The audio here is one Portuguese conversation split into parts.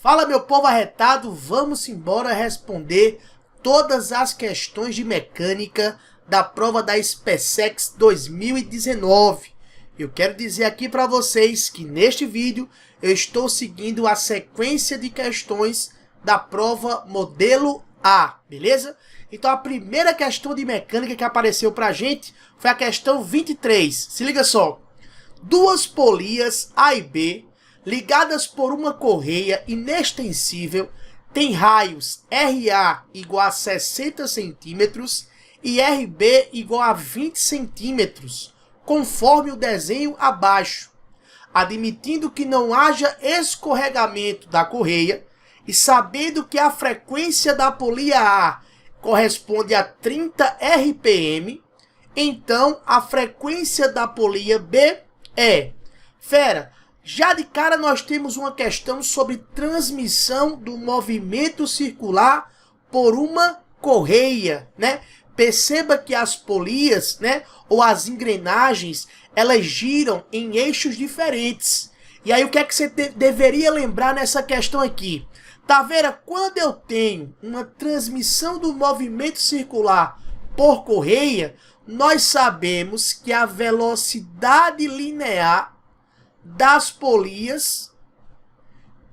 Fala, meu povo arretado, vamos embora responder todas as questões de mecânica da prova da SpaceX 2019. Eu quero dizer aqui para vocês que neste vídeo eu estou seguindo a sequência de questões da prova modelo A, beleza? Então a primeira questão de mecânica que apareceu pra gente foi a questão 23. Se liga só. Duas polias A e B ligadas por uma correia inextensível têm raios RA igual a 60 centímetros e RB igual a 20 centímetros, conforme o desenho abaixo. Admitindo que não haja escorregamento da correia e sabendo que a frequência da polia A corresponde a 30 RPM, então a frequência da polia B é... Fera, já de cara nós temos uma questão sobre transmissão do movimento circular por uma correia, né? Perceba que as polias, né, ou as engrenagens, elas giram em eixos diferentes. E aí o que é que você deveria lembrar nessa questão aqui? Tá vendo? Quando eu tenho uma transmissão do movimento circular por correia, nós sabemos que a velocidade linear das polias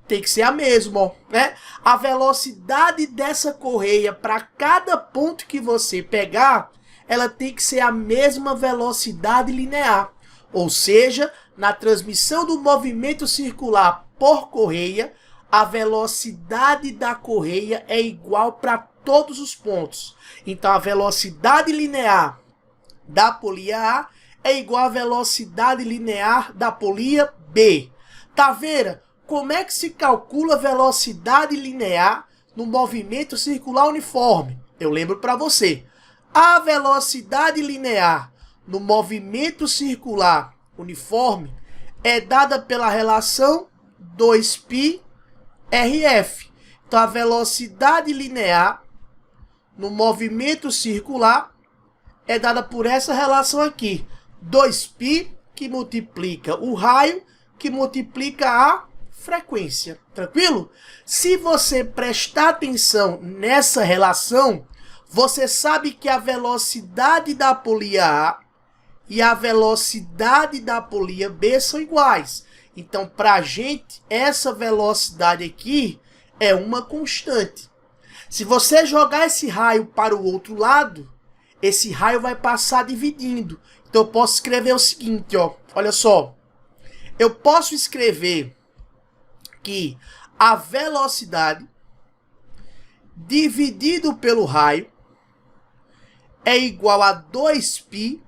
tem que ser a mesma, né? A velocidade dessa correia para cada ponto que você pegar, ela tem que ser a mesma velocidade linear. Ou seja, na transmissão do movimento circular por correia, a velocidade da correia é igual para todos os pontos. Então a velocidade linear da polia A é igual à velocidade linear da polia B. Tá vendo? Como é que se calcula a velocidade linear no movimento circular uniforme? Eu lembro para você. A velocidade linear no movimento circular uniforme é dada pela relação 2π RF. Então a velocidade linear no movimento circular é dada por essa relação aqui. 2π que multiplica o raio, que multiplica a frequência. Tranquilo? Se você prestar atenção nessa relação, você sabe que a velocidade da polia A e a velocidade da polia B são iguais. Então, para a gente, essa velocidade aqui é uma constante. Se você jogar esse raio para o outro lado, esse raio vai passar dividindo. Então eu posso escrever o seguinte, ó. Olha só. Eu posso escrever que a velocidade dividido pelo raio é igual a 2π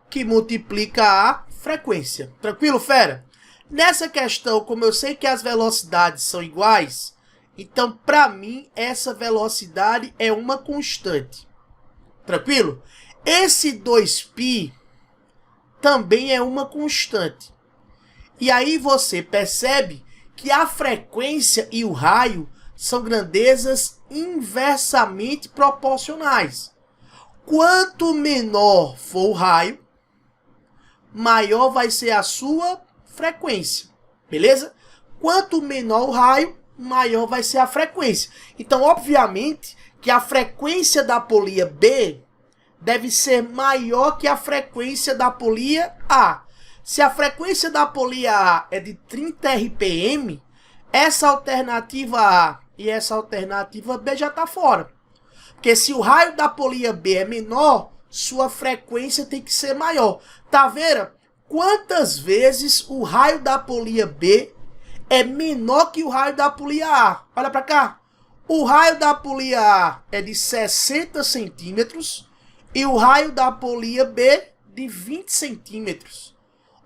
que multiplica a frequência. Tranquilo, fera? Nessa questão, como eu sei que as velocidades são iguais, então para mim essa velocidade é uma constante. Tranquilo? Esse 2π também é uma constante. E aí você percebe que a frequência e o raio são grandezas inversamente proporcionais. Quanto menor for o raio, maior vai ser a sua frequência. Beleza? Quanto menor o raio, maior vai ser a frequência. Então, obviamente, que a frequência da polia B deve ser maior que a frequência da polia A. Se a frequência da polia A é de 30 RPM, essa alternativa A e essa alternativa B já está fora. Porque se o raio da polia B é menor, sua frequência tem que ser maior. Tá vendo? Quantas vezes o raio da polia B é menor que o raio da polia A? Olha para cá. O raio da polia A é de 60 centímetros e o raio da polia B de 20 centímetros.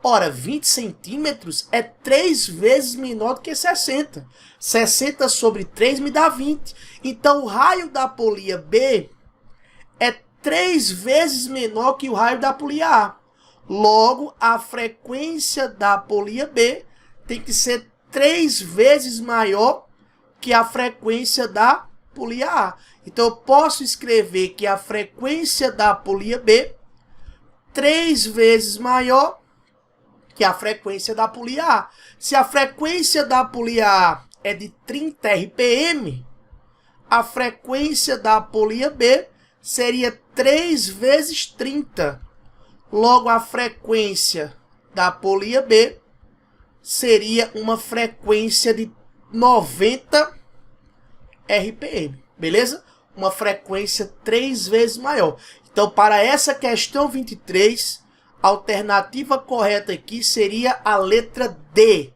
Ora, 20 centímetros é 3 vezes menor do que 60. 60 sobre 3 me dá 20. Então, o raio da polia B é 3 vezes menor que o raio da polia A. Logo, a frequência da polia B tem que ser 3 vezes maior que a frequência da polia A. Então, eu posso escrever que a frequência da polia B 3 vezes maior que é a frequência da polia A. Se a frequência da polia A é de 30 RPM, a frequência da polia B seria 3 vezes 30. Logo, a frequência da polia B seria uma frequência de 90 RPM, beleza? Uma frequência 3 vezes maior. Então, para essa questão 23, a alternativa correta aqui seria a letra D,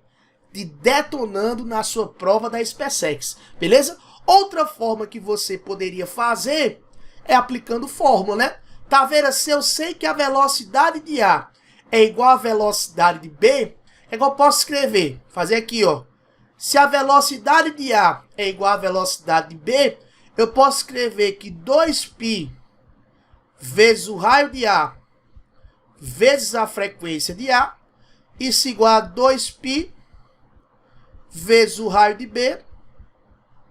de detonando na sua prova da SpaceX, beleza? Outra forma que você poderia fazer é aplicando fórmula, né? Tá vendo? Se eu sei que a velocidade de A é igual à velocidade de B, é igual eu posso escrever, fazer aqui, ó. Se a velocidade de A é igual à velocidade de B, eu posso escrever que 2π vezes o raio de A vezes a frequência de A, isso igual a 2π vezes o raio de B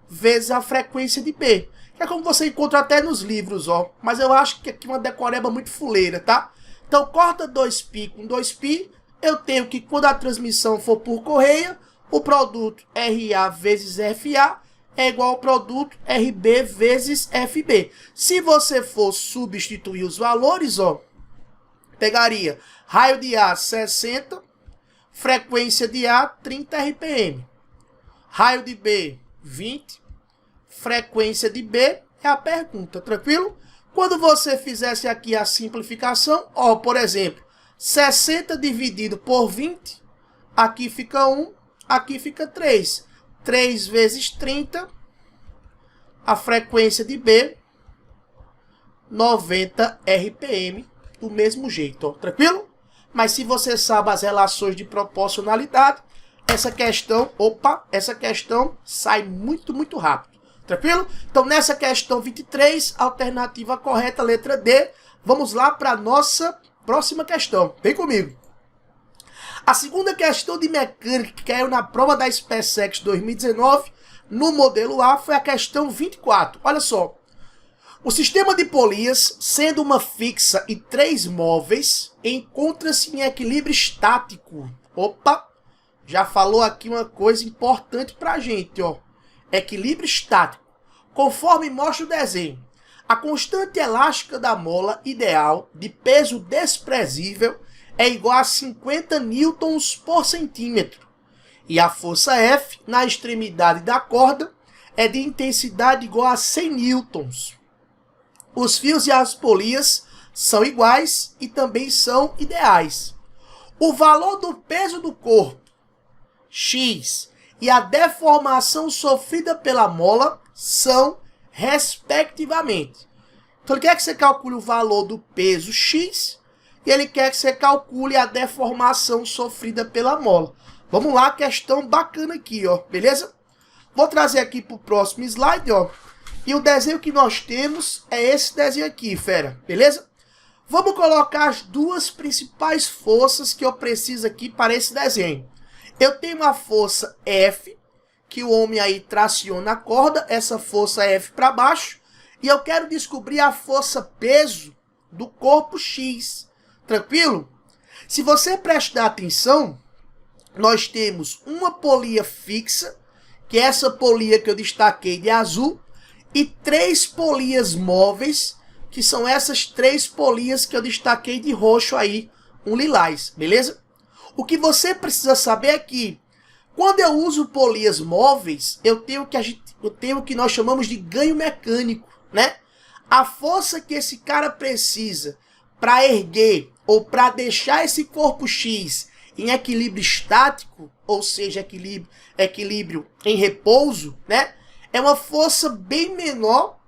vezes a frequência de B. Que é como você encontra até nos livros, ó. Mas eu acho que aqui é uma decoreba muito fuleira, tá? Então, corta 2π com 2π. Eu tenho que, quando a transmissão for por correia, o produto RA vezes FA é igual ao produto RB vezes FB. Se você for substituir os valores, ó, pegaria raio de A 60, frequência de A 30 RPM. Raio de B 20, frequência de B é a pergunta, tranquilo? Quando você fizesse aqui a simplificação, ó, por exemplo, 60 dividido por 20, aqui fica 1, aqui fica 3. 3 vezes 30, a frequência de B, 90 RPM, do mesmo jeito, ó, tranquilo? Mas se você sabe as relações de proporcionalidade, essa questão sai muito rápido, tranquilo? Então, nessa questão 23, alternativa correta, letra D. Vamos lá para a nossa próxima questão. Vem comigo. A segunda questão de mecânica que caiu na prova da SpaceX 2019, no modelo A, foi a questão 24. Olha só. O sistema de polias, sendo uma fixa e 3 móveis, encontra-se em equilíbrio estático. Opa! Já falou aqui uma coisa importante para a gente, ó. Equilíbrio estático. Conforme mostra o desenho, a constante elástica da mola ideal de peso desprezível é igual a 50 newtons por centímetro. E a força F na extremidade da corda é de intensidade igual a 100 newtons. Os fios e as polias são iguais e também são ideais. O valor do peso do corpo, X, e a deformação sofrida pela mola são, respectivamente. Então ele quer que você calcule o valor do peso X e ele quer que você calcule a deformação sofrida pela mola. Vamos lá, questão bacana aqui, ó, beleza? Vou trazer aqui para o próximo slide, ó. E o desenho que nós temos é esse desenho aqui, fera, beleza? Vamos colocar as duas principais forças que eu preciso aqui para esse desenho. Eu tenho a força F, que o homem aí traciona a corda, essa força F para baixo, e eu quero descobrir a força peso do corpo X, tranquilo? Se você prestar atenção, nós temos uma polia fixa, que é essa polia que eu destaquei de azul, e 3 polias móveis, que são essas 3 polias que eu destaquei de roxo aí, um lilás, beleza? O que você precisa saber é que, quando eu uso polias móveis, eu tenho o que nós chamamos de ganho mecânico, né? A força que esse cara precisa para erguer ou para deixar esse corpo X em equilíbrio estático, ou seja, equilíbrio em repouso, né? É uma força bem menor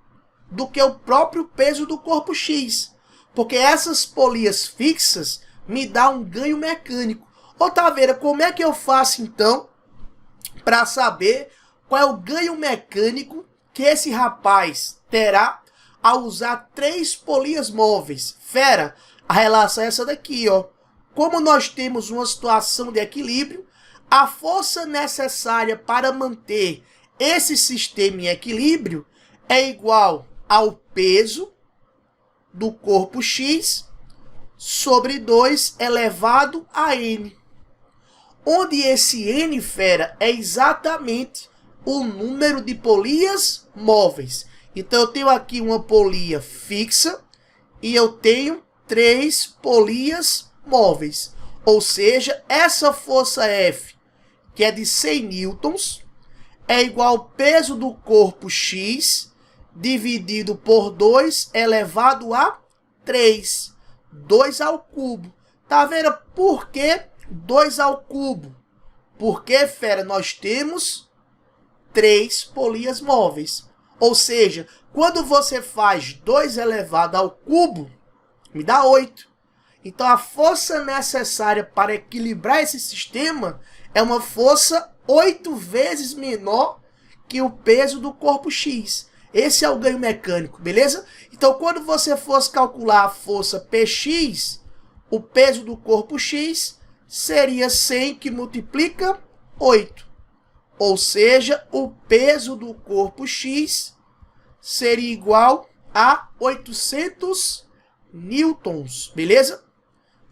do que o próprio peso do corpo X. Porque essas polias fixas me dão um ganho mecânico. Ô Taveira, como é que eu faço então para saber qual é o ganho mecânico que esse rapaz terá ao usar 3 polias móveis? Fera, a relação é essa daqui, ó. Como nós temos uma situação de equilíbrio, a força necessária para manter esse sistema em equilíbrio é igual ao peso do corpo X sobre 2 elevado a N. onde esse N, fera, é exatamente o número de polias móveis. Então eu tenho aqui uma polia fixa e eu tenho 3 polias móveis. Ou seja, essa força F, que é de 100 newtons, é igual ao peso do corpo X dividido por 2 elevado a 3. 2 ao cubo. Tá vendo por que 2 ao cubo? Porque, fera, nós temos 3 polias móveis. Ou seja, quando você faz 2 elevado ao cubo, me dá 8. Então, a força necessária para equilibrar esse sistema é uma força 8 vezes menor que o peso do corpo X. Esse é o ganho mecânico, beleza? Então, quando você fosse calcular a força Px, o peso do corpo X seria 100 que multiplica 8. Ou seja, o peso do corpo X seria igual a 800 newtons, beleza?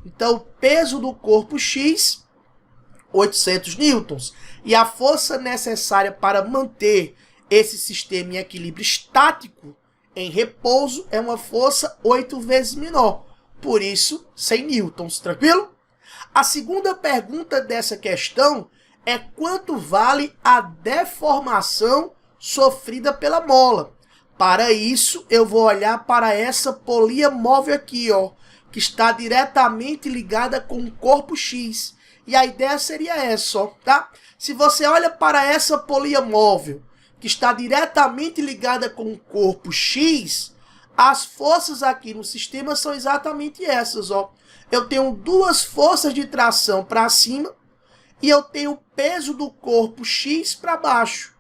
Então, o peso do corpo X, 800 newtons. E a força necessária para manter esse sistema em equilíbrio estático, em repouso, é uma força 8 vezes menor. Por isso, 100 newtons, tranquilo? A segunda pergunta dessa questão é quanto vale a deformação sofrida pela mola. Para isso, eu vou olhar para essa polia móvel aqui, ó, que está diretamente ligada com o corpo X. E a ideia seria essa, ó, tá? Se você olha para essa polia móvel, que está diretamente ligada com o corpo X, as forças aqui no sistema são exatamente essas, ó. Eu tenho 2 forças de tração para cima e eu tenho o peso do corpo X para baixo.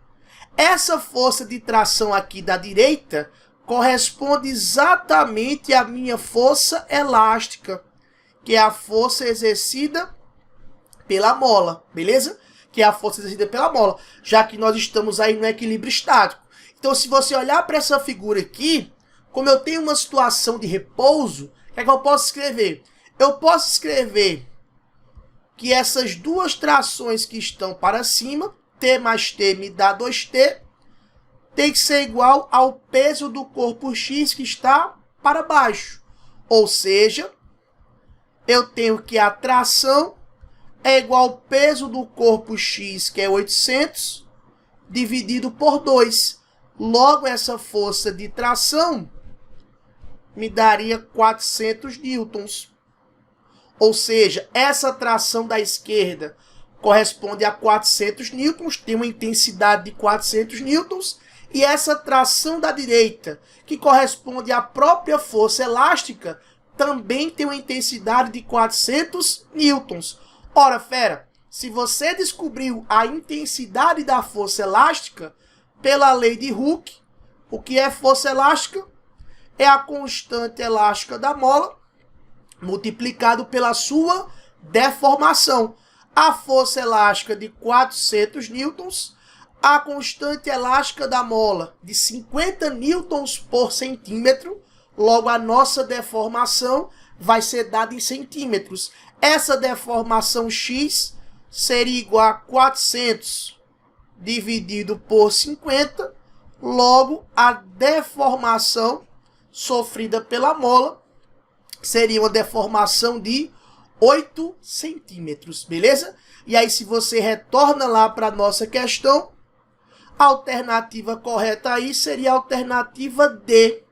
Essa força de tração aqui da direita corresponde exatamente à minha força elástica, que é a força exercida pela mola, beleza? Que é a força exercida pela mola, já que nós estamos aí no equilíbrio estático. Então, se você olhar para essa figura aqui, como eu tenho uma situação de repouso, o que é que eu posso escrever? Eu posso escrever que essas 2 trações que estão para cima, T mais T me dá 2T, tem que ser igual ao peso do corpo X que está para baixo. Ou seja, eu tenho que a tração é igual ao peso do corpo X, que é 800, dividido por 2. Logo, essa força de tração me daria 400 newtons. Ou seja, essa tração da esquerda corresponde a 400 newtons, tem uma intensidade de 400 newtons, e essa tração da direita, que corresponde à própria força elástica, também tem uma intensidade de 400 newtons. Ora, fera, se você descobriu a intensidade da força elástica pela lei de Hooke, o que é força elástica? É a constante elástica da mola multiplicado pela sua deformação. A força elástica de 400 newtons, a constante elástica da mola de 50 newtons por centímetro, logo a nossa deformação vai ser dada em centímetros. Essa deformação x seria igual a 400 dividido por 50, logo a deformação sofrida pela mola seria uma deformação de 8 centímetros, beleza? E aí, se você retorna lá para a nossa questão, a alternativa correta aí seria a alternativa D.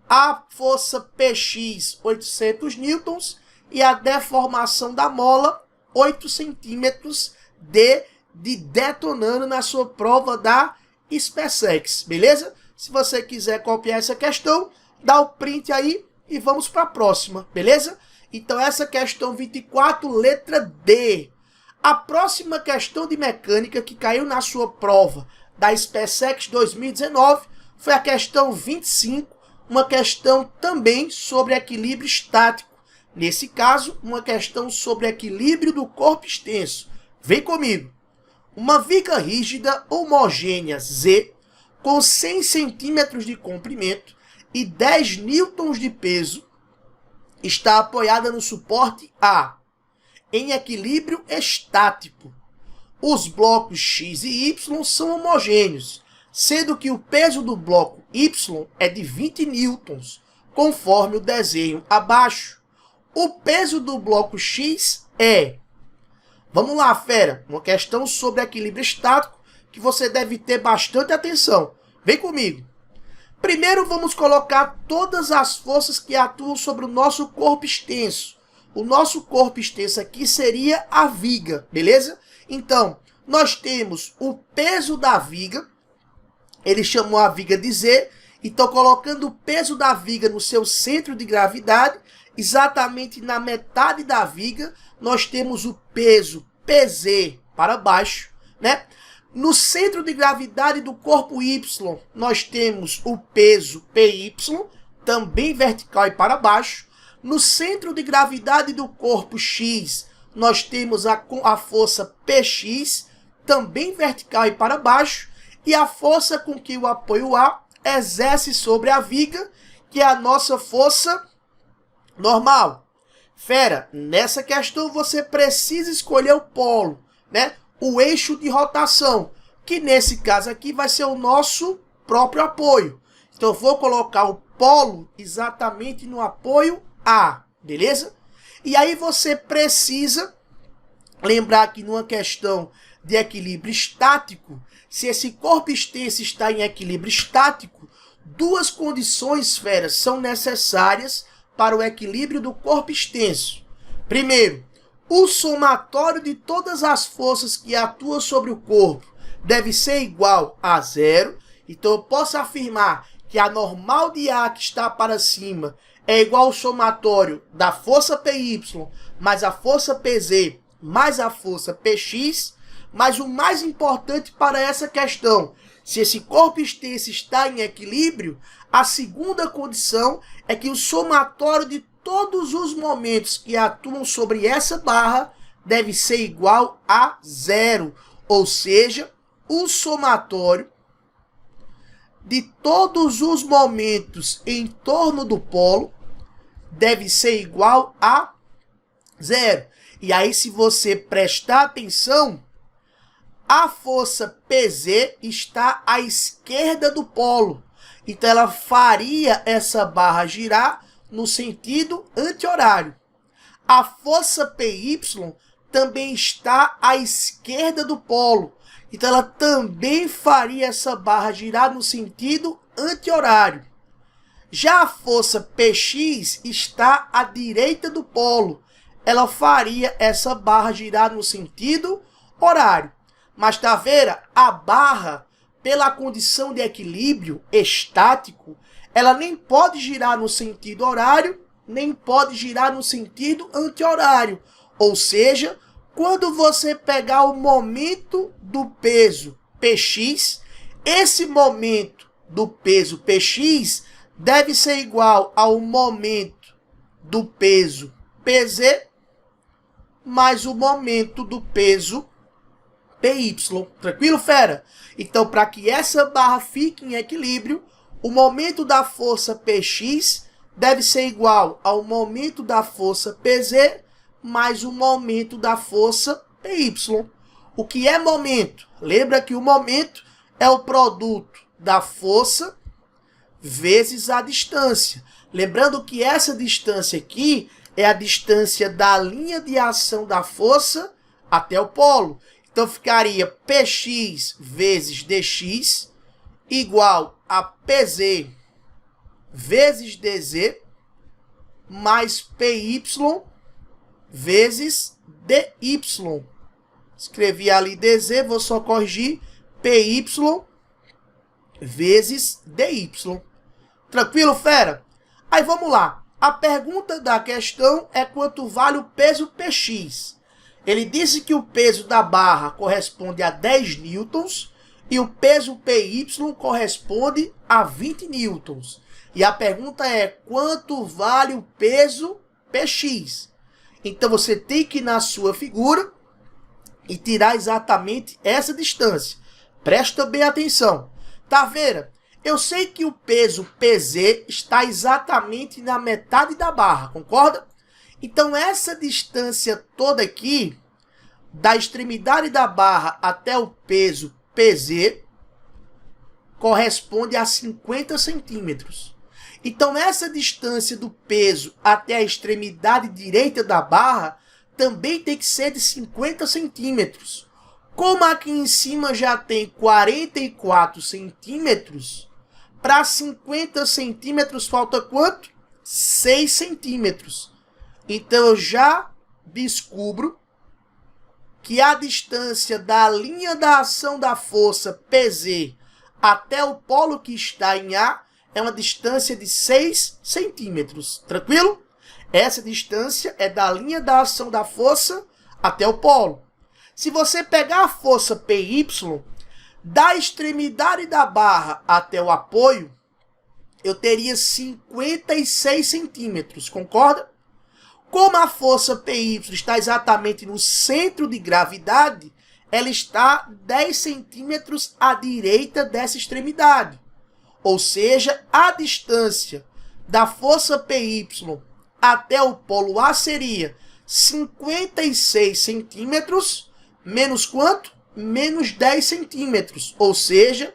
A força Px, 800 newtons, e a deformação da mola, 8 centímetros, D de detonando na sua prova da SpaceX, beleza? Se você quiser copiar essa questão, dá o print aí e vamos para a próxima, beleza? Então, essa questão 24, letra D. A próxima questão de mecânica que caiu na sua prova da SpaceX 2019 foi a questão 25, uma questão também sobre equilíbrio estático. Nesse caso, uma questão sobre equilíbrio do corpo extenso. Vem comigo. Uma viga rígida homogênea Z, com 100 centímetros de comprimento e 10 newtons de peso, está apoiada no suporte A. em equilíbrio estático. Os blocos X e Y são homogêneos, sendo que o peso do bloco Y é de 20 newtons, conforme o desenho abaixo. O peso do bloco X é... Vamos lá, fera, uma questão sobre equilíbrio estático que você deve ter bastante atenção. Vem comigo. Primeiro vamos colocar todas as forças que atuam sobre o nosso corpo extenso. O nosso corpo extenso aqui seria a viga, beleza? Então, nós temos o peso da viga, ele chamou a viga de Z, então colocando o peso da viga no seu centro de gravidade, exatamente na metade da viga, nós temos o peso PZ para baixo, né? No centro de gravidade do corpo Y, nós temos o peso PY, também vertical e para baixo. No centro de gravidade do corpo X, nós temos a força PX, também vertical e para baixo. E a força com que o apoio A exerce sobre a viga, que é a nossa força normal. Fera, nessa questão você precisa escolher o polo, né? O eixo de rotação, que nesse caso aqui vai ser o nosso próprio apoio. Então eu vou colocar o polo exatamente no apoio A, beleza? E aí você precisa lembrar que numa questão de equilíbrio estático, se esse corpo extenso está em equilíbrio estático, duas condições, feras, são necessárias para o equilíbrio do corpo extenso. Primeiro, o somatório de todas as forças que atuam sobre o corpo deve ser igual a zero. Então eu posso afirmar que a normal de A que está para cima é igual ao somatório da força PY mais a força PZ mais a força PX. Mas o mais importante para essa questão, se esse corpo extenso está em equilíbrio, a segunda condição é que o somatório de todos os momentos que atuam sobre essa barra deve ser igual a zero. Ou seja, o somatório de todos os momentos em torno do polo deve ser igual a zero. E aí, se você prestar atenção, a força PZ está à esquerda do polo. Então, ela faria essa barra girar no sentido anti-horário. A força PY também está à esquerda do polo. Então, ela também faria essa barra girar no sentido anti-horário. Já a força PX está à direita do polo. Ela faria essa barra girar no sentido horário. Mas tá vendo? A barra, pela condição de equilíbrio estático, ela nem pode girar no sentido horário, nem pode girar no sentido anti-horário. Ou seja, quando você pegar o momento do peso PX, esse momento do peso PX deve ser igual ao momento do peso PZ mais o momento do peso PY. Tranquilo, fera? Então, para que essa barra fique em equilíbrio, o momento da força PX deve ser igual ao momento da força PZ mais o momento da força PY. O que é momento? Lembra que o momento é o produto da força vezes a distância. Lembrando que essa distância aqui é a distância da linha de ação da força até o polo. Então ficaria Px vezes dx igual a Pz vezes dz mais Py vezes dy. Escrevi ali dz, vou só corrigir Py vezes dy. Tranquilo, fera? Aí vamos lá. A pergunta da questão é quanto vale o peso Px. Ele disse que o peso da barra corresponde a 10 newtons e o peso Py corresponde a 20 newtons. E a pergunta é quanto vale o peso Px. Então você tem que ir na sua figura e tirar exatamente essa distância. Presta bem atenção. Tá vendo? Eu sei que o peso PZ está exatamente na metade da barra, concorda? Então, essa distância toda aqui, da extremidade da barra até o peso PZ, corresponde a 50 centímetros. Então, essa distância do peso até a extremidade direita da barra também tem que ser de 50 centímetros. Como aqui em cima já tem 44 centímetros, para 50 centímetros falta quanto? 6 centímetros. Então, eu já descubro que a distância da linha da ação da força PZ até o polo que está em A é uma distância de 6 centímetros. Tranquilo? Essa distância é da linha da ação da força até o polo. Se você pegar a força PY, da extremidade da barra até o apoio, eu teria 56 centímetros. Concorda? Como a força PY está exatamente no centro de gravidade, ela está 10 centímetros à direita dessa extremidade. Ou seja, a distância da força PY até o polo A seria 56 centímetros, menos quanto? Menos 10 centímetros. Ou seja,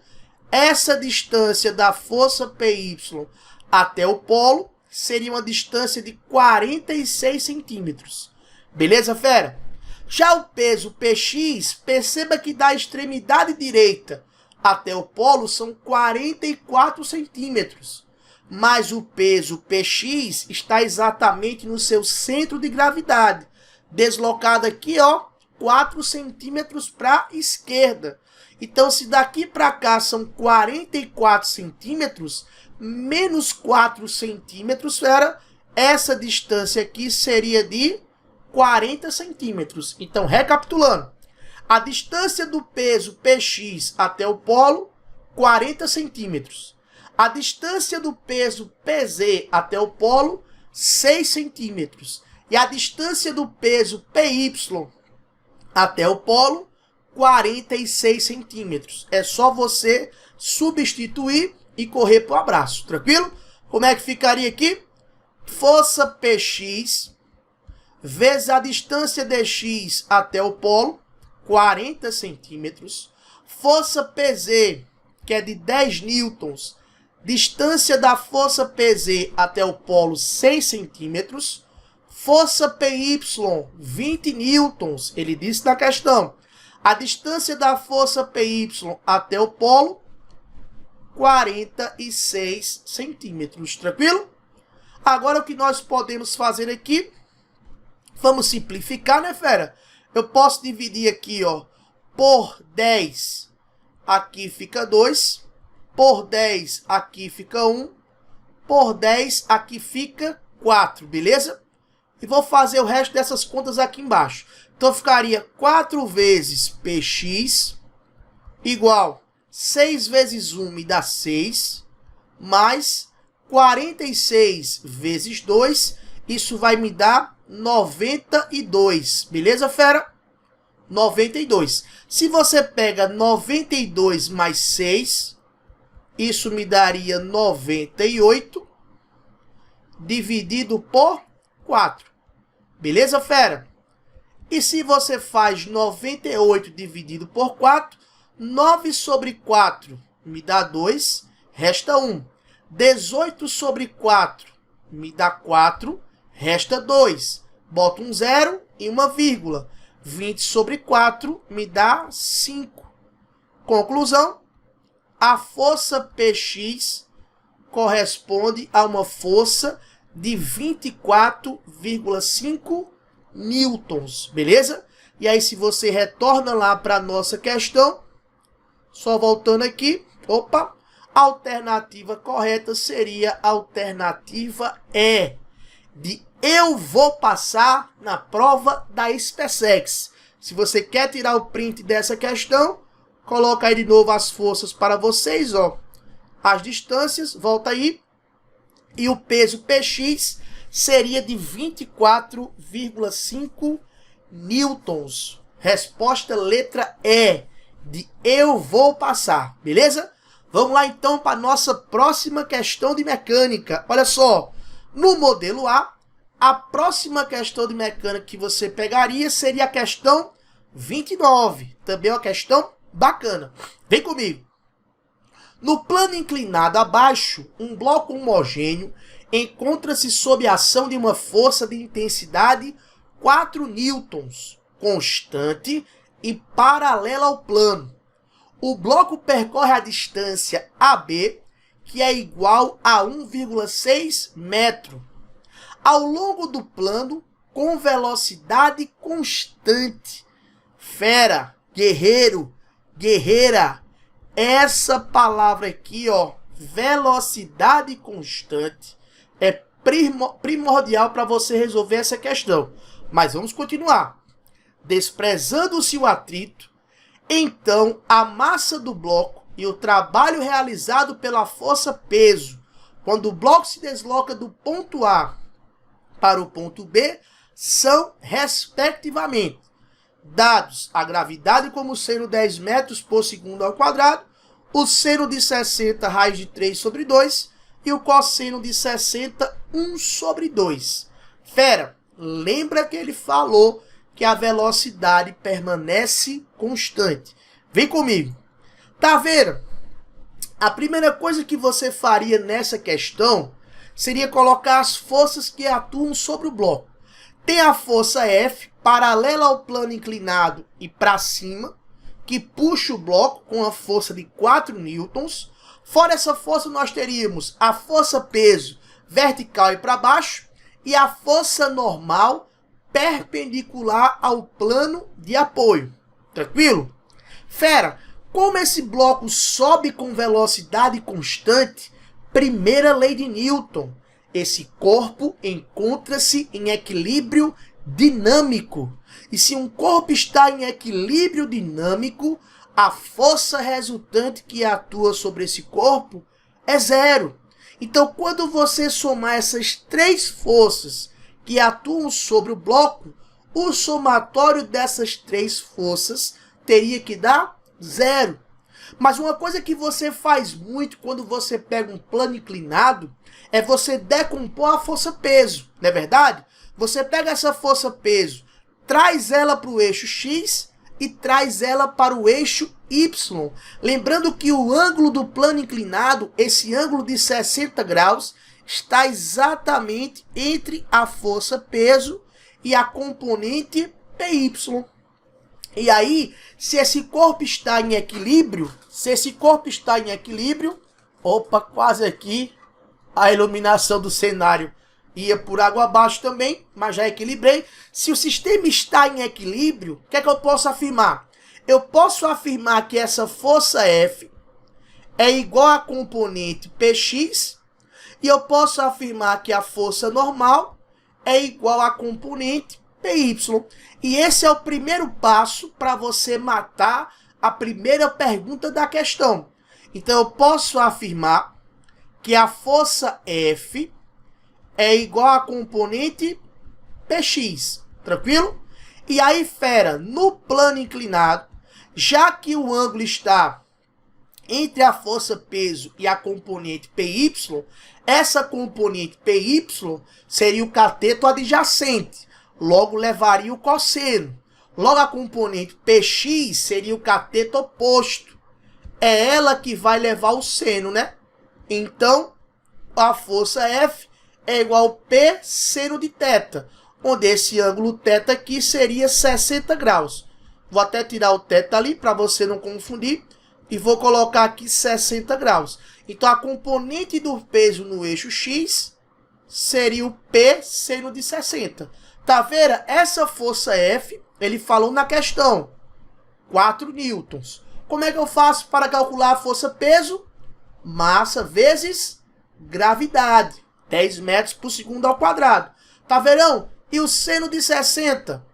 essa distância da força PY até o polo seria uma distância de 46 centímetros. Beleza, fera? Já o peso PX, perceba que da extremidade direita até o polo são 44 centímetros. Mas o peso PX está exatamente no seu centro de gravidade, deslocado aqui, ó, 4 centímetros para a esquerda. Então, se daqui para cá são 44 centímetros, menos 4 centímetros, essa distância aqui seria de 40 centímetros. Então, recapitulando, a distância do peso PX até o polo, 40 centímetros. A distância do peso PZ até o polo, 6 centímetros. E a distância do peso PY até o polo, 46 centímetros. É só você substituir e correr para o abraço, tranquilo? Como é que ficaria aqui? Força PX vezes a distância dx até o polo, 40 centímetros. Força PZ, que é de 10 newtons, distância da força PZ até o polo, 6 centímetros. Força PY, 20 newtons, ele disse na questão. A distância da força PY até o polo, 46 centímetros, tranquilo? Agora o que nós podemos fazer aqui, vamos simplificar, né, fera? Eu posso dividir aqui, ó, por 10, aqui fica 2, por 10, aqui fica 1, por 10, aqui fica 4, beleza? E vou fazer o resto dessas contas aqui embaixo. Então ficaria 4 vezes Px igual 6 vezes 1 me dá 6, mais 46 vezes 2, isso vai me dar 92. Beleza, fera? 92. Se você pega 92 mais 6, isso me daria 98, dividido por 4. Beleza, fera? E se você faz 98 dividido por 4, 9 sobre 4 me dá 2, resta 1. 18 sobre 4 me dá 4, resta 2. Boto um 0 e uma vírgula. 20 sobre 4 me dá 5. Conclusão, a força Px corresponde a uma força de 24,5 newtons, beleza? E aí, se você retorna lá para a nossa questão, só voltando aqui, opa, a alternativa correta seria a alternativa E, de eu vou passar na prova da SpaceX. Se você quer tirar o print dessa questão, coloca aí de novo as forças para vocês, ó. As distâncias, volta aí. E o peso Px seria de 24,5 newtons. Resposta letra E, de eu vou passar, beleza? Vamos lá então para a nossa próxima questão de mecânica. Olha só, no modelo A A próxima questão de mecânica que você pegaria seria a questão 29. Também é uma questão bacana. Vem comigo. No plano inclinado abaixo, um bloco homogêneo encontra-se sob a ação de uma força de intensidade 4 newtons, constante e paralela ao plano. O bloco percorre a distância AB, que é igual a 1,6 metro, ao longo do plano com velocidade constante. Fera, guerreiro, guerreira, essa palavra aqui, ó, velocidade constante, é primordial para você resolver essa questão. Mas vamos continuar. Desprezando-se o atrito, então a massa do bloco e o trabalho realizado pela força-peso, quando o bloco se desloca do ponto A para o ponto B, são, respectivamente, dados a gravidade como sendo 10 metros por segundo ao quadrado, o seno de 60 raiz de 3 sobre 2 e o cosseno de 60, 1 sobre 2. Fera, lembra que ele falou que a velocidade permanece constante. Vem comigo. Tá vendo? A primeira coisa que você faria nessa questão seria colocar as forças que atuam sobre o bloco. Tem a força F, paralela ao plano inclinado e para cima, que puxa o bloco com a força de 4 newtons. Fora essa força, nós teríamos a força peso vertical e para baixo e a força normal perpendicular ao plano de apoio. Tranquilo? Fera, como esse bloco sobe com velocidade constante, primeira lei de Newton, esse corpo encontra-se em equilíbrio dinâmico. E se um corpo está em equilíbrio dinâmico, a força resultante que atua sobre esse corpo é zero. Então, quando você somar essas três forças que atuam sobre o bloco, o somatório dessas três forças teria que dar zero. Mas uma coisa que você faz muito quando você pega um plano inclinado é você decompor a força-peso, não é verdade? Você pega essa força-peso, traz ela para o eixo X e traz ela para o eixo Y. Lembrando que o ângulo do plano inclinado, esse ângulo de 60 graus, está exatamente entre a força-peso e a componente PY. E aí, se esse corpo está em equilíbrio, opa, quase aqui, a iluminação do cenário ia por água abaixo também, mas já equilibrei. Se o sistema está em equilíbrio, o que é que eu posso afirmar? Eu posso afirmar que essa força F é igual à componente Px, e eu posso afirmar que a força normal é igual à componente PY. E esse é o primeiro passo para você matar a primeira pergunta da questão. Então eu posso afirmar que a força F é igual à componente Px. Tranquilo? E aí, fera, no plano inclinado, já que o ângulo está entre a força peso e a componente PY, essa componente PY seria o cateto adjacente. Logo, levaria o cosseno. Logo, a componente PX seria o cateto oposto. É ela que vai levar o seno, né? Então, a força F é igual ao P seno de θ, onde esse ângulo θ aqui seria 60 graus. Vou até tirar o θ ali para você não confundir. E vou colocar aqui 60 graus. Então, a componente do peso no eixo X seria o P seno de 60. Tá vendo? Essa força F, ele falou na questão, 4 newtons. Como é que eu faço para calcular a força peso? Massa vezes gravidade. 10 metros por segundo ao quadrado. Tá vendo? E o seno de 60?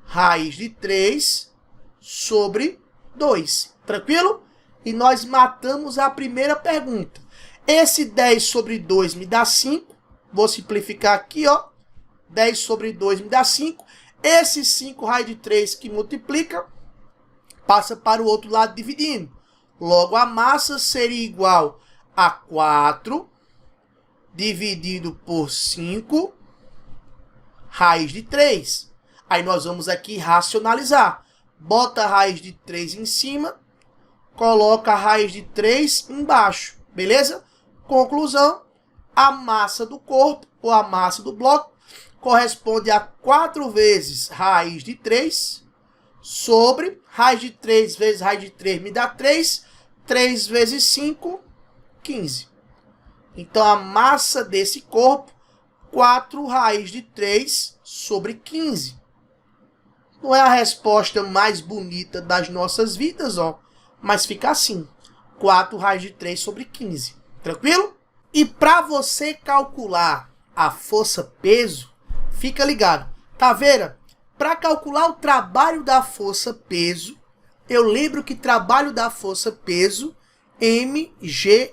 Raiz de 3 sobre 2. Tranquilo? E nós matamos a primeira pergunta. Esse 10 sobre 2 me dá 5. Vou simplificar aqui, ó. 10 sobre 2 me dá 5. Esse 5 raiz de 3 que multiplica, passa para o outro lado dividindo. Logo, a massa seria igual a 4 dividido por 5 raiz de 3. Aí nós vamos aqui racionalizar. Bota a raiz de 3 em cima, coloca a raiz de 3 embaixo, beleza? Conclusão, a massa do corpo, ou a massa do bloco, corresponde a 4 vezes raiz de 3 sobre raiz de 3 vezes raiz de 3 me dá 3. 3 vezes 5, 15. Então, a massa desse corpo, 4 raiz de 3 sobre 15. Não é a resposta mais bonita das nossas vidas, ó, mas fica assim, 4 raiz de 3 sobre 15. Tranquilo? E para você calcular a força-peso, fica ligado. Taveira, para calcular o trabalho da força-peso, eu lembro que trabalho da força-peso, mgh.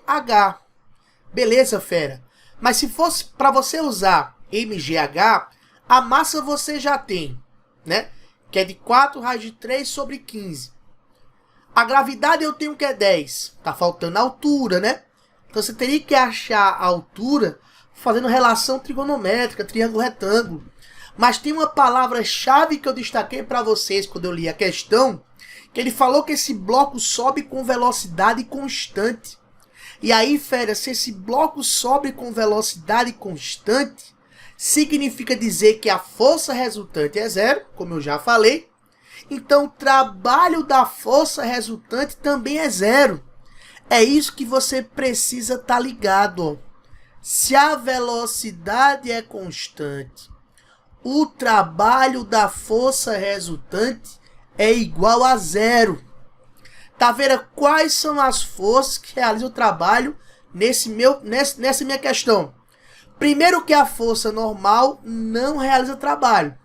Beleza, fera? Mas se fosse para você usar mgh, a massa você já tem, né? Que é de 4 raiz de 3 sobre 15. A gravidade eu tenho que é 10. Tá faltando a altura, né? Então você teria que achar a altura fazendo relação trigonométrica, triângulo retângulo. Mas tem uma palavra-chave que eu destaquei para vocês quando eu li a questão, que ele falou que esse bloco sobe com velocidade constante. E aí, fera, se esse bloco sobe com velocidade constante, significa dizer que a força resultante é zero, como eu já falei. Então, o trabalho da força resultante também é zero. É isso que você precisa estar ligado, ó. Se a velocidade é constante, o trabalho da força resultante é igual a zero. Tá vendo quais são as forças que realizam o trabalho nessa minha questão? Primeiro que a força normal não realiza trabalho,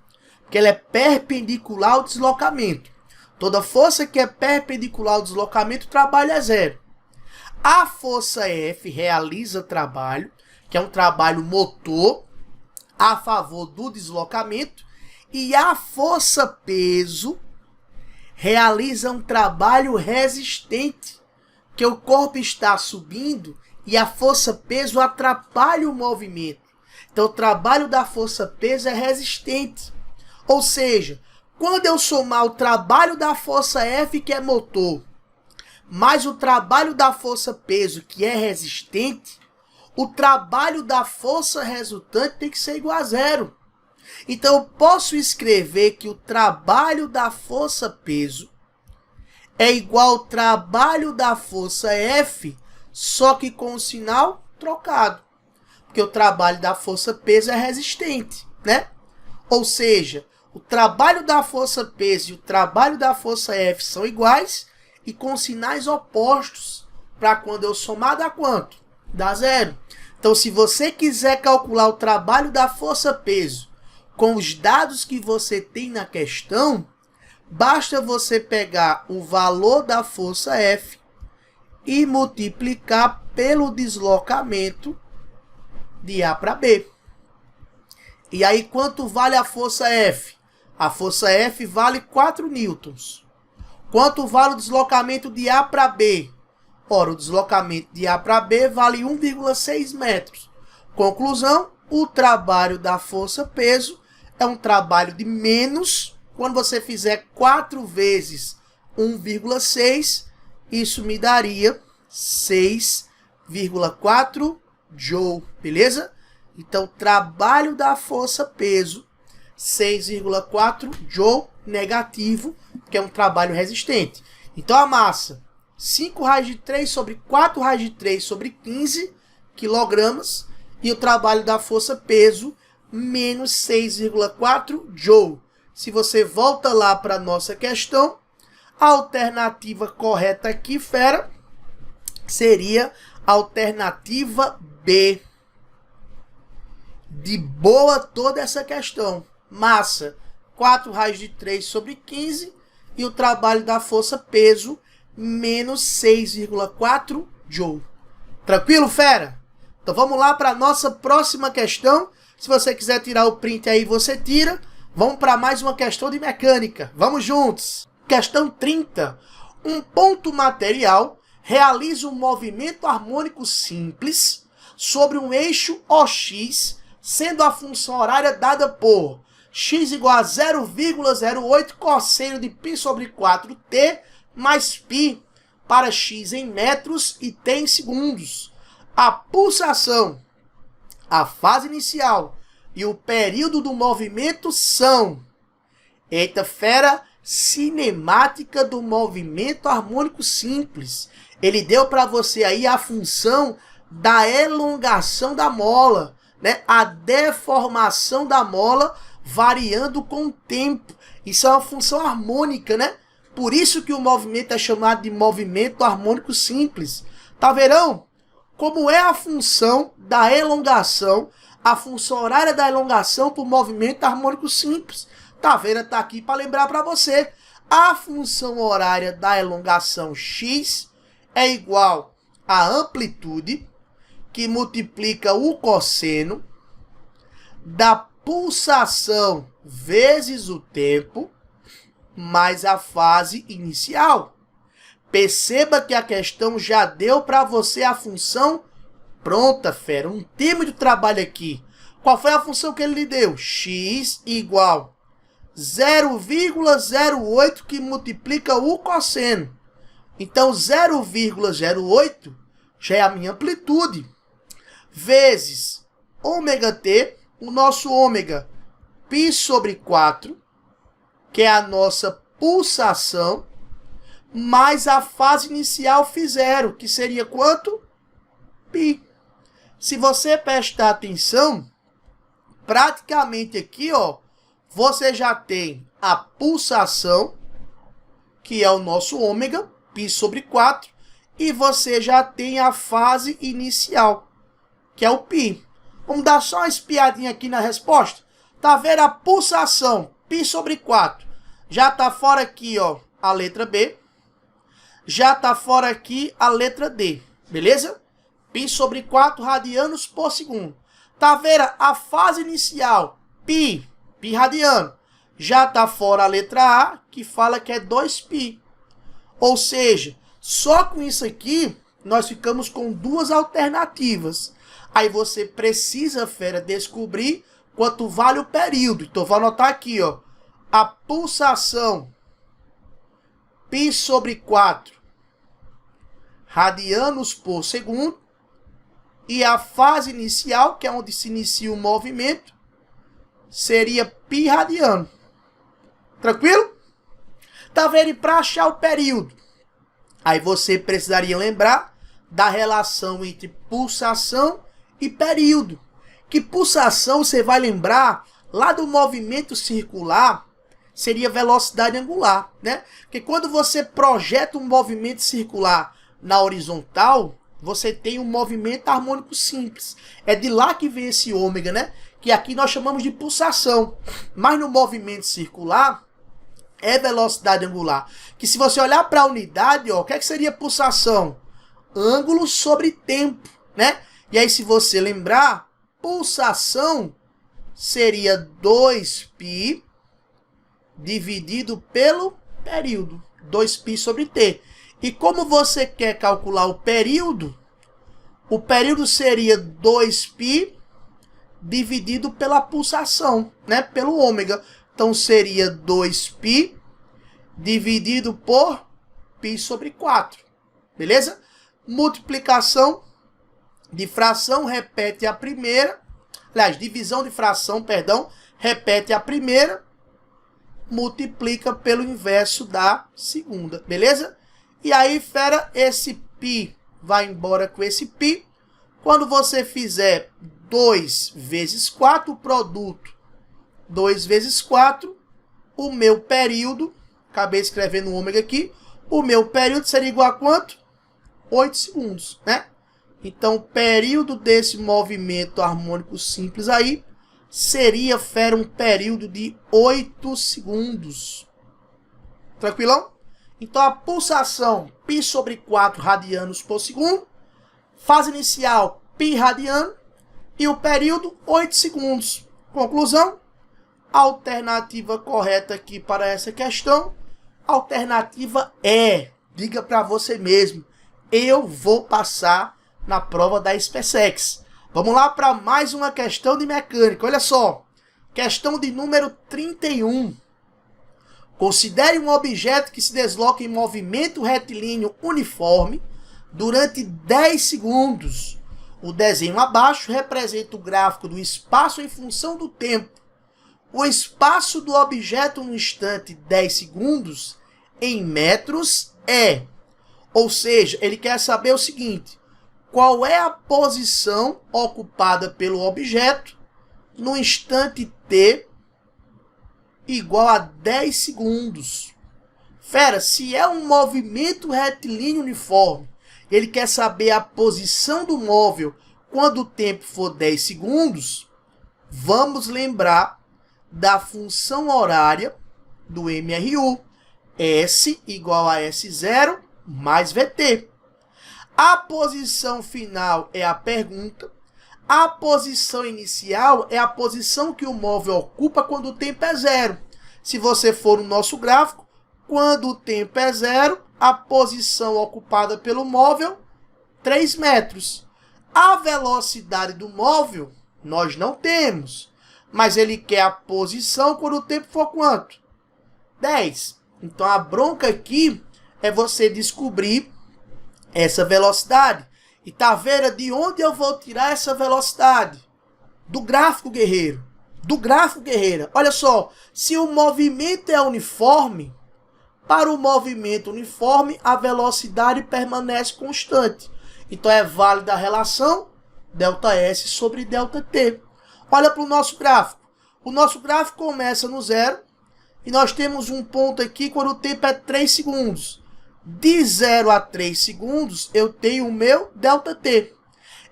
porque ela é perpendicular ao deslocamento. Toda força que é perpendicular ao deslocamento, o trabalho é zero. A força F realiza trabalho, que é um trabalho motor a favor do deslocamento, e a força peso realiza um trabalho resistente, que o corpo está subindo e a força peso atrapalha o movimento. Então o trabalho da força peso é resistente. Ou seja, quando eu somar o trabalho da força F, que é motor, mais o trabalho da força peso, que é resistente, o trabalho da força resultante tem que ser igual a zero. Então, eu posso escrever que o trabalho da força peso é igual ao trabalho da força F, só que com o sinal trocado. Porque o trabalho da força peso é resistente, né? Ou seja, o trabalho da força peso e o trabalho da força F são iguais e com sinais opostos. Para quando eu somar, dá quanto? Dá zero. Então, se você quiser calcular o trabalho da força peso com os dados que você tem na questão, basta você pegar o valor da força F e multiplicar pelo deslocamento de A para B. E aí, quanto vale a força F? A força F vale 4 newtons. Quanto vale o deslocamento de A para B? Ora, o deslocamento de A para B vale 1,6 metros. Conclusão, o trabalho da força-peso é um trabalho de menos. Quando você fizer 4 vezes 1,6, isso me daria 6,4 Joule, beleza? Então, trabalho da força-peso, 6,4 Joule negativo, que é um trabalho resistente. Então, a massa, 5 raiz de 3 sobre 4 raiz de 3 sobre 15 quilogramas. E o trabalho da força-peso, menos 6,4 Joule. Se você volta lá para a nossa questão, a alternativa correta aqui, fera, seria a alternativa B. De boa toda essa questão. Massa, 4 raiz de 3 sobre 15. E o trabalho da força-peso, menos 6,4 Joule. Tranquilo, fera? Então vamos lá para a nossa próxima questão. Se você quiser tirar o print aí, você tira. Vamos para mais uma questão de mecânica. Vamos juntos. Questão 30. Um ponto material realiza um movimento harmônico simples sobre um eixo OX, sendo a função horária dada por x igual a 0,08 cosseno de π sobre 4t mais π para x em metros e t em segundos. A pulsação, a fase inicial e o período do movimento são, eita fera, cinemática do movimento harmônico simples. Ele deu para você aí a função da elongação da mola, né? A deformação da mola variando com o tempo. Isso é uma função harmônica, né? Por isso que o movimento é chamado de movimento harmônico simples. Tá verão? Como é a função da elongação, a função horária da elongação para o movimento harmônico simples. Taveira está aqui para lembrar para você. A função horária da elongação x é igual à amplitude, que multiplica o cosseno da pulsação vezes o tempo, mais a fase inicial. Perceba que a questão já deu para você a função pronta, fera. Um termo de trabalho aqui. Qual foi a função que ele lhe deu? X igual 0,08 que multiplica o cosseno. Então, 0,08 já é a minha amplitude. Vezes ômega t, o nosso ômega, π sobre 4, que é a nossa pulsação, mais a fase inicial φ0, que seria quanto? π. Se você prestar atenção, praticamente aqui, ó, você já tem a pulsação, que é o nosso ômega, π sobre 4, e você já tem a fase inicial, que é o π. Vamos dar só uma espiadinha aqui na resposta. Tá vendo a pulsação, π sobre 4? Já tá fora aqui, ó, a letra B. Já tá fora aqui a letra D, beleza? π sobre 4 radianos por segundo. Tá vendo a fase inicial, π radiano. Já tá fora a letra A, que fala que é 2π. Ou seja, só com isso aqui, nós ficamos com duas alternativas. Aí você precisa, fera, descobrir quanto vale o período. Então, vou anotar aqui, ó. A pulsação π sobre 4 radianos por segundo. E a fase inicial, que é onde se inicia o movimento, seria π radiano. Tranquilo? Tá vendo? E para achar o período, aí você precisaria lembrar da relação entre pulsação e período. Que pulsação você vai lembrar lá do movimento circular, seria velocidade angular, né? Porque quando você projeta um movimento circular na horizontal, você tem um movimento harmônico simples. É de lá que vem esse ômega, né? Que aqui nós chamamos de pulsação. Mas no movimento circular, é velocidade angular. Que se você olhar para a unidade, ó, o que é que seria pulsação? Ângulo sobre tempo, né? E aí, se você lembrar, pulsação seria 2π dividido pelo período. 2π sobre t. E como você quer calcular o período seria 2π dividido pela pulsação, né? Pelo ômega. Então, seria 2π dividido por π sobre 4. Beleza? Multiplicação de fração repete a primeira. Aliás, divisão de fração, perdão, repete a primeira. Multiplica pelo inverso da segunda. Beleza? E aí, fera, esse π vai embora com esse π. Quando você fizer 2 vezes 4, o produto 2 vezes 4, o meu período, acabei escrevendo o ômega aqui, o meu período seria igual a quanto? 8 segundos, né? Então, o período desse movimento harmônico simples aí seria, fera, um período de 8 segundos. Tranquilão? Então, a pulsação π sobre 4 radianos por segundo, fase inicial π radiano e o período 8 segundos. Conclusão? A alternativa correta aqui para essa questão, alternativa é, diga para você mesmo, eu vou passar na prova da SpaceX. Vamos lá para mais uma questão de mecânica. Olha só, Questão de número 31. Considere um objeto que se desloca em movimento retilíneo uniforme durante 10 segundos. O desenho abaixo representa o gráfico do espaço em função do tempo. O espaço do objeto no instante 10 segundos em metros é... Ou seja, ele quer saber o seguinte: qual é a posição ocupada pelo objeto no instante t igual a 10 segundos. Fera, se é um movimento retilíneo uniforme, ele quer saber a posição do móvel quando o tempo for 10 segundos, vamos lembrar da função horária do MRU, S igual a S0 mais VT. A posição final é a pergunta. A posição inicial é a posição que o móvel ocupa quando o tempo é zero. Se você for no nosso gráfico, quando o tempo é zero, a posição ocupada pelo móvel, 3 metros. A velocidade do móvel, nós não temos. Mas ele quer a posição quando o tempo for quanto? 10. Então a bronca aqui é você descobrir essa velocidade. E tá vendo de onde eu vou tirar essa velocidade? Do gráfico, guerreiro. Do gráfico, guerreira. Olha só, se o movimento é uniforme, para o movimento uniforme, a velocidade permanece constante. Então é válida a relação ΔS sobre ΔT. Olha para o nosso gráfico. O nosso gráfico começa no zero e nós temos um ponto aqui quando o tempo é 3 segundos. De 0 a 3 segundos, eu tenho o meu ΔT.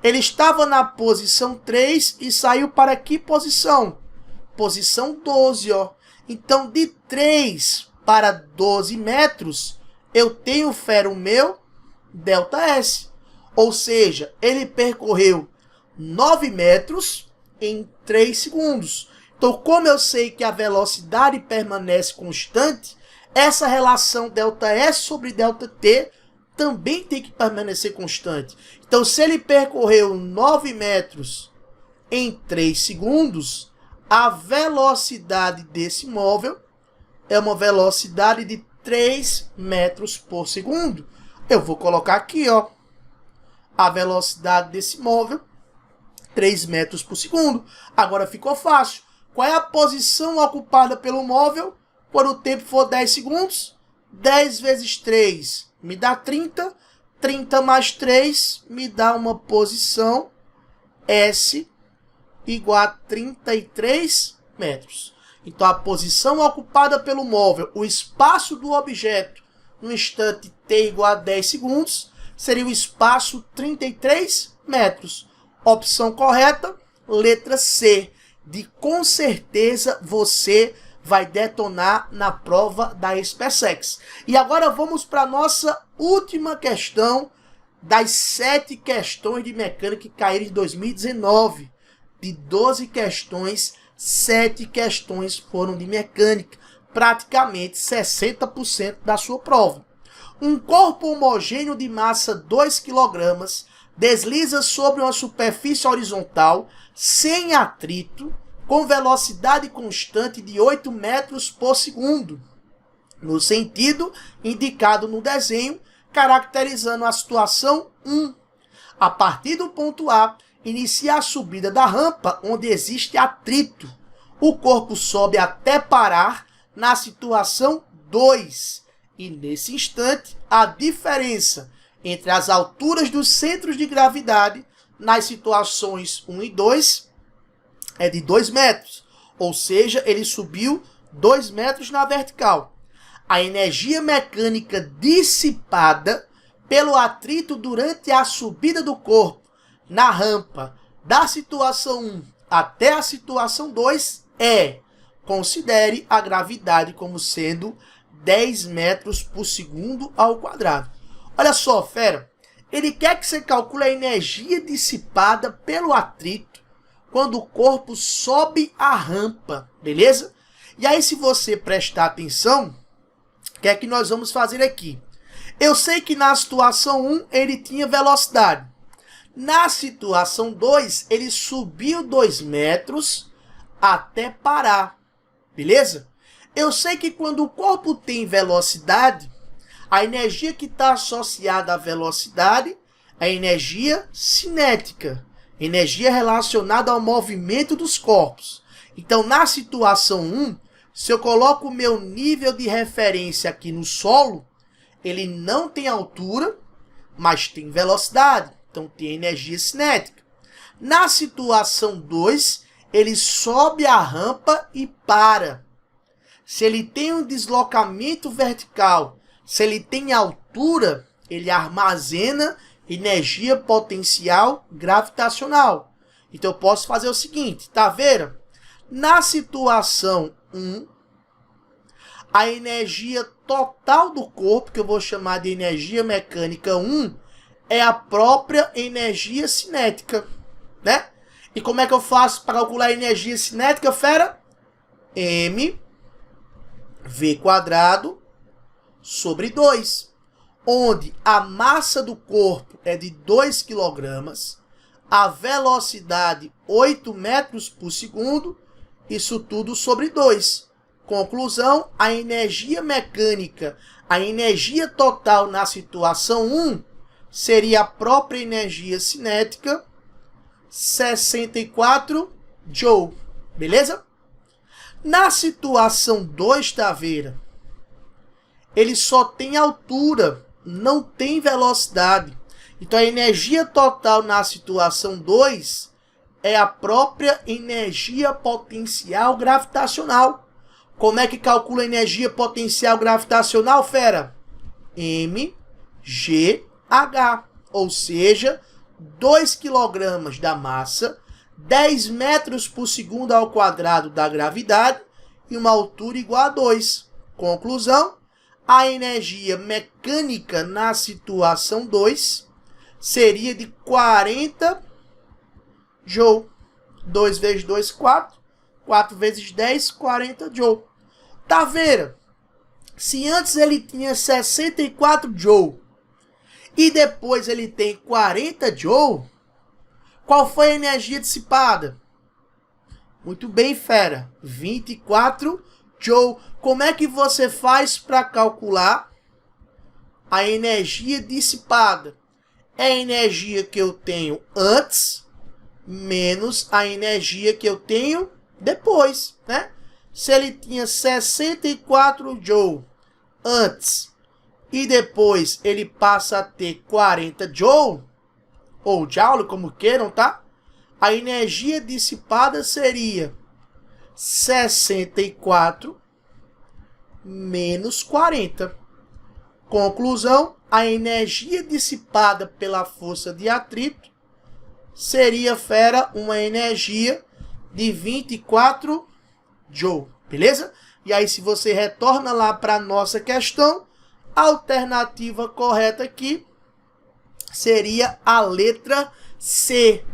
Ele estava na posição 3 e saiu para que posição? Posição 12, ó. Então, de 3 para 12 metros, eu tenho, fera, o meu ΔS. Ou seja, ele percorreu 9 metros em 3 segundos. Então, como eu sei que a velocidade permanece constante, essa relação ΔS sobre ΔT também tem que permanecer constante. Então, se ele percorreu 9 metros em 3 segundos, a velocidade desse móvel é uma velocidade de 3 metros por segundo. Eu vou colocar aqui, ó, a velocidade desse móvel, 3 metros por segundo. Agora ficou fácil. Qual é a posição ocupada pelo móvel quando o tempo for 10 segundos? 10 vezes 3 me dá 30. 30 mais 3 me dá uma posição S igual a 33 metros. Então, a posição ocupada pelo móvel, o espaço do objeto no instante t igual a 10 segundos, seria o espaço 33 metros. Opção correta, letra C. De com certeza você vai detonar na prova da SpaceX. E agora vamos para a nossa última questão das 7 questões de mecânica que caíram em 2019. De 12 questões, 7 questões foram de mecânica. Praticamente 60% da sua prova. Um corpo homogêneo de massa 2 kg desliza sobre uma superfície horizontal sem atrito, com velocidade constante de 8 metros por segundo, no sentido indicado no desenho, caracterizando a situação 1. A partir do ponto A, inicia a subida da rampa onde existe atrito. O corpo sobe até parar na situação 2. E nesse instante, a diferença entre as alturas dos centros de gravidade nas situações 1 e 2 é de 2 metros. Ou seja, ele subiu 2 metros na vertical. A energia mecânica dissipada pelo atrito durante a subida do corpo na rampa da situação 1 até a situação 2 é: considere a gravidade como sendo 10 metros por segundo ao quadrado. Olha só, fera. Ele quer que você calcule a energia dissipada pelo atrito quando o corpo sobe a rampa, beleza? E aí, se você prestar atenção, o que é que nós vamos fazer aqui? Eu sei que na situação 1 ele tinha velocidade. Na situação 2, ele subiu 2 metros até parar, beleza? Eu sei que quando o corpo tem velocidade, a energia que está associada à velocidade é energia cinética, energia relacionada ao movimento dos corpos. Então, na situação 1, se eu coloco o meu nível de referência aqui no solo, ele não tem altura, mas tem velocidade, então tem energia cinética. Na situação 2, ele sobe a rampa e para. Se ele tem um deslocamento vertical, se ele tem altura, ele armazena energia potencial gravitacional. Então eu posso fazer o seguinte, tá vendo? Na situação 1, a energia total do corpo, que eu vou chamar de energia mecânica 1, é a própria energia cinética, né? E como é que eu faço para calcular a energia cinética, fera? mv² sobre 2, onde a massa do corpo é de 2 kg, a velocidade 8 metros por segundo, isso tudo sobre 2. Conclusão, a energia mecânica, a energia total na situação 1 seria a própria energia cinética, 64 Joule, beleza? Na situação 2, Taveira, ele só tem altura, não tem velocidade. Então a energia total na situação 2 é a própria energia potencial gravitacional. Como é que calcula a energia potencial gravitacional, fera? mgh, ou seja, 2 kg da massa, 10 metros por segundo ao quadrado da gravidade e uma altura igual a 2. Conclusão, a energia mecânica na situação 2 seria de 40 Joule. 2 vezes 2, 4. 4 vezes 10, 40 Joule. Tá vendo? Se antes ele tinha 64 Joule e depois ele tem 40 Joule, qual foi a energia dissipada? Muito bem, fera. 24 Joule. Como é que você faz para calcular a energia dissipada? É a energia que eu tenho antes menos a energia que eu tenho depois, né? Se ele tinha 64 Joule antes e depois ele passa a ter 40 Joule, ou Joule, como queiram, tá? A energia dissipada seria 64 menos 40. Conclusão, a energia dissipada pela força de atrito seria, fera, uma energia de 24 Joule, beleza? E aí, se você retorna lá para a nossa questão, a alternativa correta aqui seria a letra C.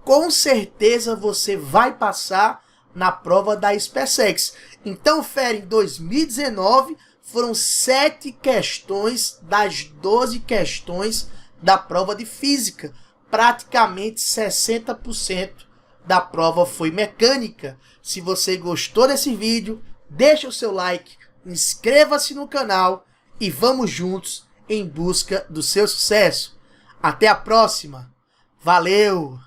Com certeza você vai passar na prova da SpaceX. Então, fera, em 2019 foram 7 questões das 12 questões da prova de física. Praticamente 60% da prova foi mecânica. Se você gostou desse vídeo, deixa o seu like, inscreva-se no canal e vamos juntos em busca do seu sucesso. Até a próxima. Valeu!